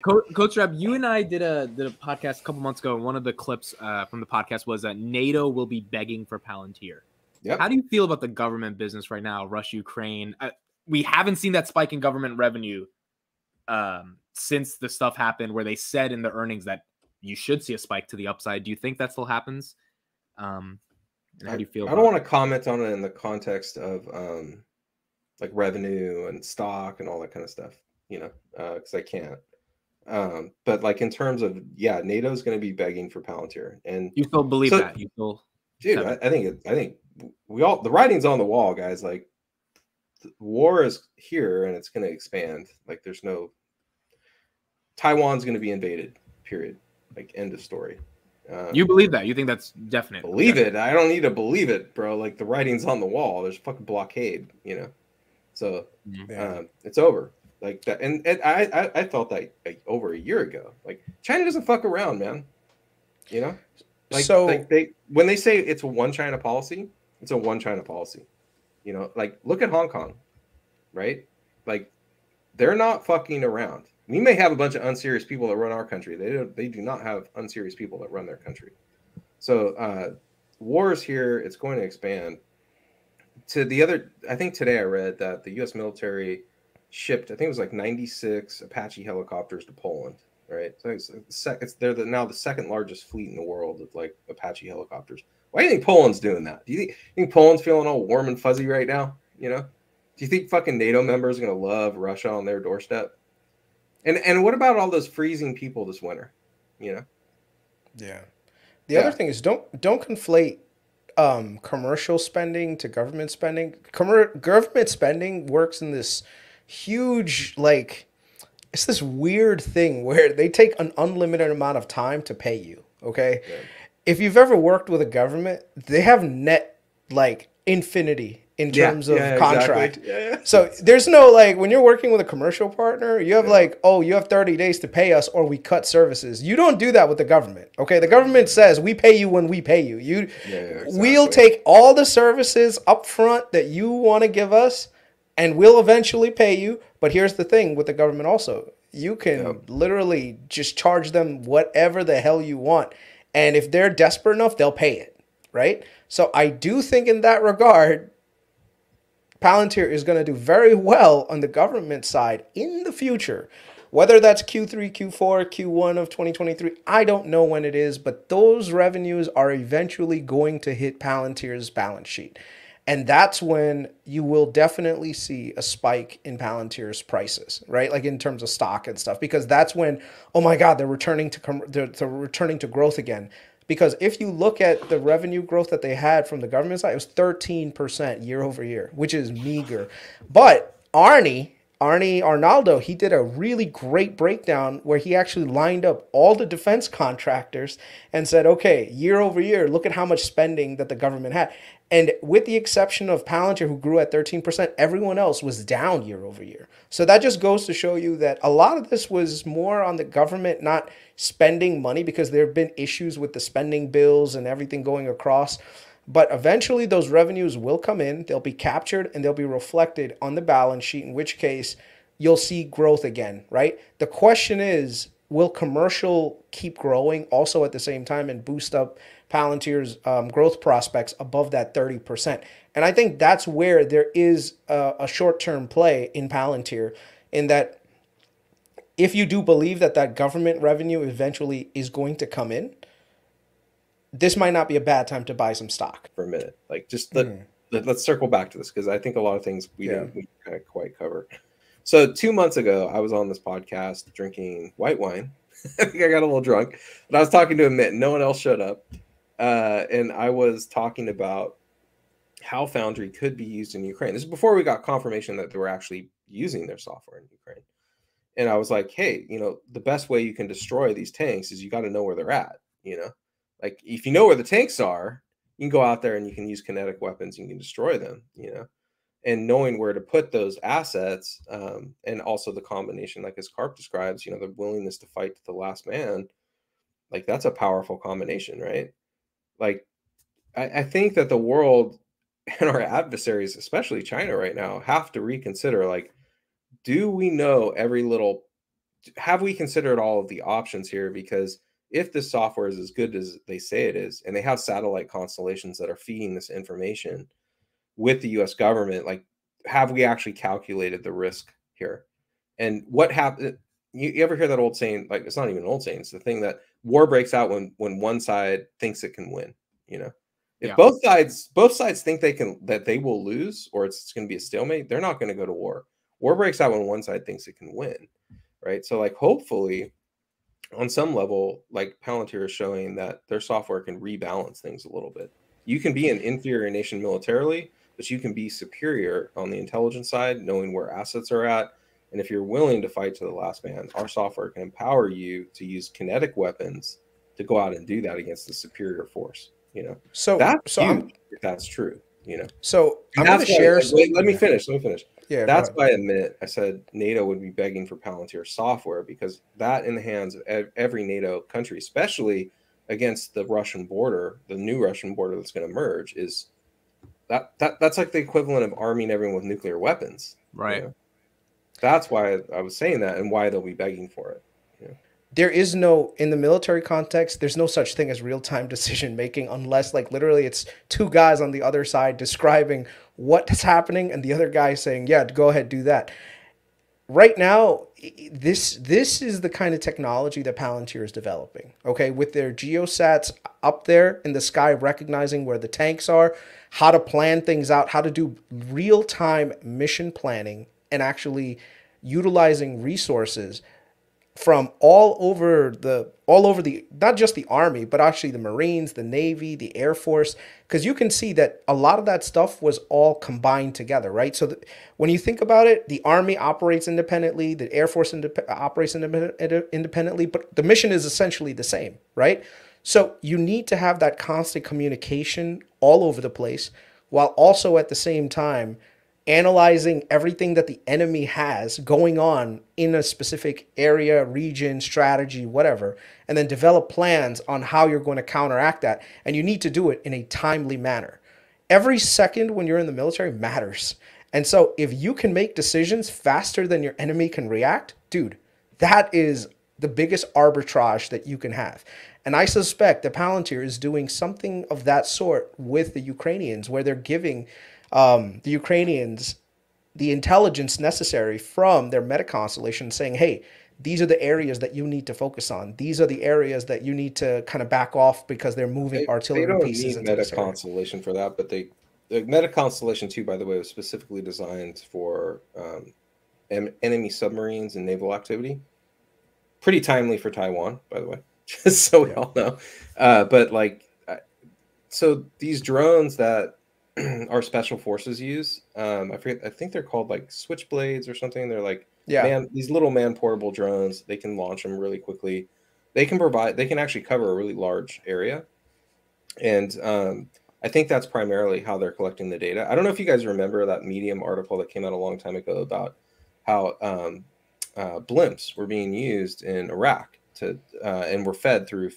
Coach Reb, you and I did a podcast a couple months ago, and one of the clips from the podcast was that NATO will be begging for Palantir. Yep. How do you feel about the government business right now, Russia, Ukraine? We haven't seen that spike in government revenue since the stuff happened where they said in the earnings that you should see a spike to the upside. Do you think that still happens? And how do you feel? I don't want to comment on it in the context of like revenue and stock and all that kind of stuff, you know, because I can't. But like in terms of, yeah, NATO is going to be begging for Palantir, and you still believe that? You still, dude, I think we all, the writing's on the wall, guys. Like, war is here and it's going to expand. Like, there's no, Taiwan's going to be invaded. Period. Like, end of story. You believe that? You think that's definite? Believe it. I don't need to believe it, bro. Like, the writing's on the wall. There's a fucking blockade, you know. So it's over. Like that, and I felt that like over a year ago. Like, China doesn't fuck around, man. You know, like, so like when they say it's a one China policy, it's a one China policy. You know, like, look at Hong Kong, right? Like, they're not fucking around. We may have a bunch of unserious people that run our country. They do not have unserious people that run their country. So war is here. It's going to expand. To the other, I think today I read that the U.S. military shipped, I think it was like 96 Apache helicopters to Poland, right? So they're now the second largest fleet in the world of like Apache helicopters. Why do you think Poland's doing that? Do you think Poland's feeling all warm and fuzzy right now? You know, do you think fucking NATO members are gonna love Russia on their doorstep? And what about all those freezing people this winter? You know? Yeah. The other thing is don't conflate commercial spending to government spending. Government spending works in this huge, like, it's this weird thing where they take an unlimited amount of time to pay you. Okay. Yeah. If you've ever worked with a government, they have net like infinity in terms of contract. Exactly. Yeah. So there's no, like, when you're working with a commercial partner, you have like, oh, you have 30 days to pay us or we cut services. You don't do that with the government. Okay. The government says we pay you when we pay you. Exactly. We'll take all the services up front that you want to give us and we'll eventually pay you. But here's the thing with the government also. You can literally just charge them whatever the hell you want. And if they're desperate enough, they'll pay it. Right. So I do think in that regard, Palantir is going to do very well on the government side in the future. Whether that's Q3, Q4, Q1 of 2023, I don't know when it is, but those revenues are eventually going to hit Palantir's balance sheet. And that's when you will definitely see a spike in Palantir's prices, right? Like in terms of stock and stuff, because that's when, oh my God, they're returning to growth again. Because if you look at the revenue growth that they had from the government side, it was 13% year over year, which is meager. But Arnie Arnaldo, he did a really great breakdown where he actually lined up all the defense contractors and said, okay, year over year, look at how much spending that the government had. And with the exception of Palantir, who grew at 13%, everyone else was down year over year. So that just goes to show you that a lot of this was more on the government not spending money because there have been issues with the spending bills and everything going across. But eventually those revenues will come in, they'll be captured, and they'll be reflected on the balance sheet, in which case you'll see growth again, right? The question is, will commercial keep growing also at the same time and boost up Palantir's growth prospects above that 30%? And I think that's where there is a short-term play in Palantir, in that if you do believe that that government revenue eventually is going to come in, this might not be a bad time to buy some stock. For a minute, like, just let's circle back to this, because I think a lot of things we didn't kind of quite cover. So 2 months ago, I was on this podcast drinking white wine. I think I got a little drunk, but I was talking to a Mitt. No one else showed up. And I was talking about how Foundry could be used in Ukraine. This is before we got confirmation that they were actually using their software in Ukraine. And I was like, hey, you know, the best way you can destroy these tanks is you got to know where they're at. You know, like, if you know where the tanks are, you can go out there and you can use kinetic weapons and you can destroy them, you know. And knowing where to put those assets, and also the combination, like as Karp describes, you know, the willingness to fight to the last man, like, that's a powerful combination, right? Like, I think that the world and our adversaries, especially China right now, have to reconsider, like, do we know every little have we considered all of the options here? Because if this software is as good as they say it is, and they have satellite constellations that are feeding this information with the US government, like, have we actually calculated the risk here? And what happened? You ever hear that old saying? Like, it's not even an old saying. It's the thing that war breaks out when one side thinks it can win. You know, if both sides think that they will lose, or it's going to be a stalemate, they're not going to go to war. War breaks out when one side thinks it can win, right? So, like, hopefully, on some level, like, Palantir is showing that their software can rebalance things a little bit. You can be an inferior nation militarily, but you can be superior on the intelligence side, knowing where assets are at. And if you're willing to fight to the last man, our software can empower you to use kinetic weapons to go out and do that against the superior force. You know, so that's so huge, if that's true. You know, so I'm going to share. Let me finish. Yeah, that's why I said NATO would be begging for Palantir software, because that in the hands of every NATO country, especially against the Russian border, the new Russian border that's going to emerge, is that's like the equivalent of arming everyone with nuclear weapons. Right. You know? That's why I was saying that, and why they'll be begging for it. You know? There is no, in the military context, there's no such thing as real-time decision making, unless, like, literally it's two guys on the other side describing what's happening and the other guy saying, yeah, go ahead, do that. Right now, this is the kind of technology that Palantir is developing, okay, with their geosats up there in the sky, recognizing where the tanks are, how to plan things out, how to do real-time mission planning, and actually utilizing resources from all over the not just the Army, but actually the Marines, the Navy, the Air Force, because you can see that a lot of that stuff was all combined together, right? So when you think about it, the Army operates independently, the Air Force operates independently, but the mission is essentially the same, right? So you need to have that constant communication all over the place, while also at the same time analyzing everything that the enemy has going on in a specific area, region, strategy, whatever, and then develop plans on how you're going to counteract that. And you need to do it in a timely manner. Every second when you're in the military matters. And so if you can make decisions faster than your enemy can react, dude, that is the biggest arbitrage that you can have. And I suspect that Palantir is doing something of that sort with the Ukrainians, where they're giving the Ukrainians the intelligence necessary from their meta constellation, saying, hey, these are the areas that you need to focus on. These are the areas that you need to kind of back off, because they're moving artillery pieces into meta constellation for that, but the meta constellation 2, by the way, was specifically designed for enemy submarines and naval activity. Pretty timely for Taiwan, by the way, just so we all know. But like, so these drones that our special forces use, I think they're called like switchblades or something. They're like, these little man-portable drones. They can launch them really quickly. They can actually cover a really large area. And I think that's primarily how they're collecting the data. I don't know if you guys remember that Medium article that came out a long time ago about how blimps were being used in Iraq and were fed through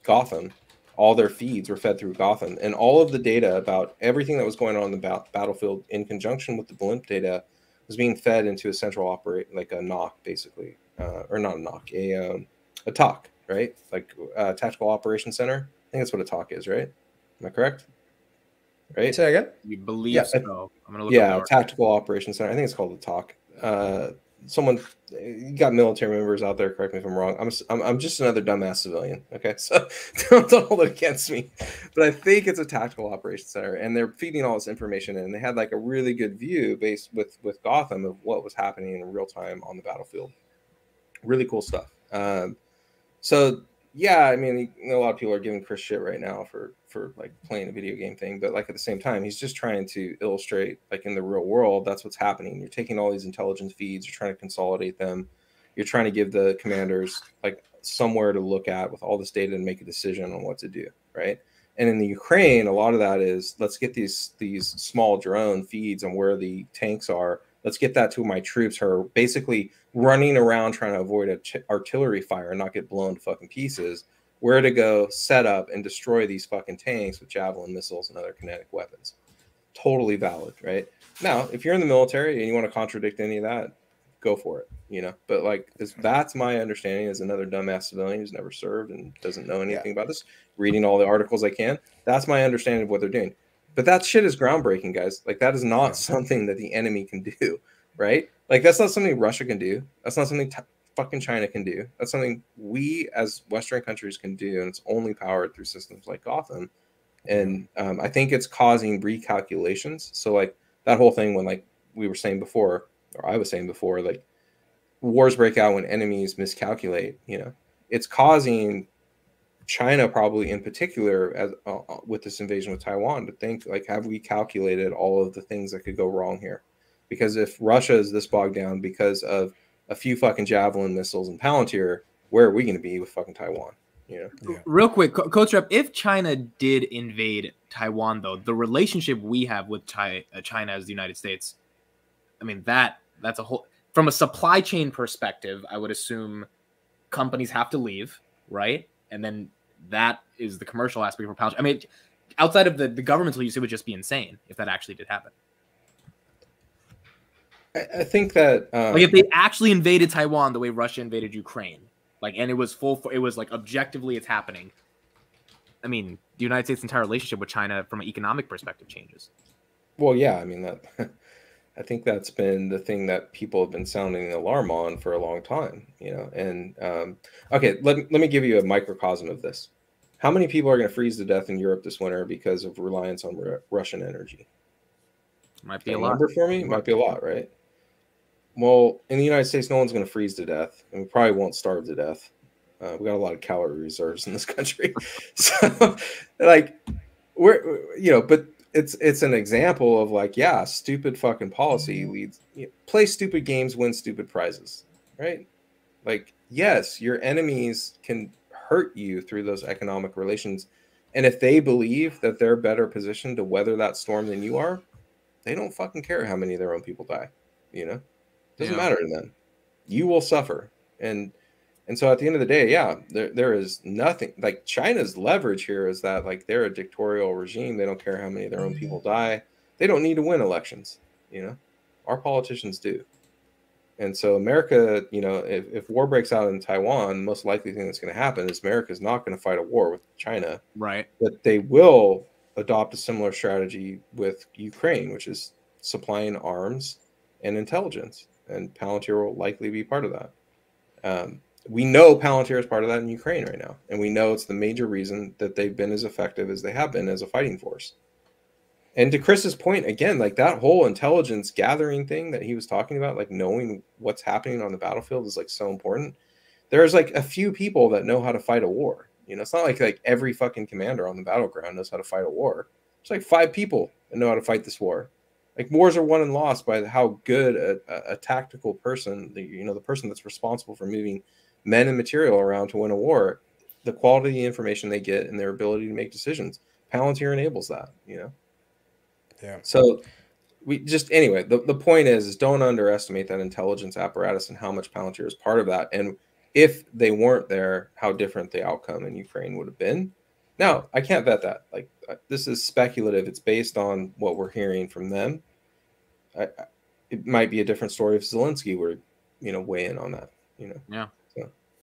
Gotham. All their feeds were fed through Gotham, and all of the data about everything that was going on in the battlefield, in conjunction with the blimp data, was being fed into a central like a NOC, basically, or not a NOC, a TOC, right? Like a Tactical Operations Center. I think that's what a TOC is, right? Am I correct? Right? Say again? You believe so? I'm gonna look up Tactical Operations Center. I think it's called a TOC. Someone, you got military members out there, correct me if I'm wrong. I'm just another dumbass civilian, okay? So don't hold it against me. But I think it's a Tactical Operations Center, and they're feeding all this information in. And they had like a really good view based with Gotham of what was happening in real time on the battlefield. Really cool stuff. So yeah, I mean, a lot of people are giving Chris shit right now for like playing a video game thing, but like at the same time, he's just trying to illustrate, like, in the real world, that's what's happening. You're taking all these intelligence feeds, you're trying to consolidate them, you're trying to give the commanders like somewhere to look at with all this data and make a decision on what to do, right? And in the Ukraine, a lot of that is, let's get these small drone feeds on where the tanks are. Let's get that to my troops who are basically running around trying to avoid artillery fire and not get blown to fucking pieces. Where to go, set up, and destroy these fucking tanks with javelin missiles and other kinetic weapons. Totally valid, right? Now, if you're in the military and you want to contradict any of that, go for it, you know. But like that's my understanding as another dumbass civilian who's never served and doesn't know anything about this, reading all the articles I can. That's my understanding of what they're doing. But that shit is groundbreaking, guys. Like that is not something that the enemy can do, right? Like that's not something Russia can do. That's not something fucking China can do. That's something we as Western countries can do, and it's only powered through systems like Gotham. And I think it's causing recalculations. So like that whole thing when like we were saying before, or I was saying before, like wars break out when enemies miscalculate, you know, it's causing China probably in particular as with this invasion with Taiwan to think like, have we calculated all of the things that could go wrong here? Because if Russia is this bogged down because of a few fucking Javelin missiles and Palantir, where are we going to be with fucking Taiwan? You know? Real quick, Coach Rep, if China did invade Taiwan, though, the relationship we have with China as the United States, I mean, that's a whole, from a supply chain perspective, I would assume companies have to leave, right? And then that is the commercial aspect for Palantir. I mean, outside of the governmental use, it would just be insane if that actually did happen. I think that like if they actually invaded Taiwan the way Russia invaded Ukraine, like, and it was it was like objectively it's happening. I mean, the United States' entire relationship with China from an economic perspective changes. Well, yeah, I mean that. I think that's been the thing that people have been sounding the alarm on for a long time, you know. And okay, let me give you a microcosm of this. How many people are going to freeze to death in Europe this winter because of reliance on Russian energy? Might be a lot. Number for me, might be a lot, right? Well, in the United States, no one's going to freeze to death, and we probably won't starve to death. We got a lot of calorie reserves in this country, so like we're, you know, but it's an example of like, yeah, stupid fucking policy leads. You know, play stupid games, win stupid prizes, right? Like, yes, your enemies can hurt you through those economic relations, and if they believe that they're better positioned to weather that storm than you are, they don't fucking care how many of their own people die. You know, doesn't matter to them. You will suffer, and so at the end of the day, yeah, there is nothing like China's leverage here is that like they're a dictatorial regime. They don't care how many of their own people die. They don't need to win elections. You know, our politicians do. And so America, you know, if war breaks out in Taiwan, the most likely thing that's going to happen is America is not going to fight a war with China. Right. But they will adopt a similar strategy with Ukraine, which is supplying arms and intelligence. And Palantir will likely be part of that. We know Palantir is part of that in Ukraine right now. And we know it's the major reason that they've been as effective as they have been as a fighting force. And to Chris's point, again, like that whole intelligence gathering thing that he was talking about, like knowing what's happening on the battlefield is like so important. There's like a few people that know how to fight a war. You know, it's not like every fucking commander on the battleground knows how to fight a war. It's like 5 people that know how to fight this war. Like wars are won and lost by how good a tactical person, the person that's responsible for moving men and material around to win a war, the quality of the information they get and their ability to make decisions. Palantir enables that, you know? Yeah. So we just, anyway, the point is don't underestimate that intelligence apparatus and how much Palantir is part of that. And if they weren't there, how different the outcome in Ukraine would have been. Now, I can't bet that. Like, this is speculative. It's based on what we're hearing from them. It might be a different story if Zelensky were, weigh in on that, Yeah.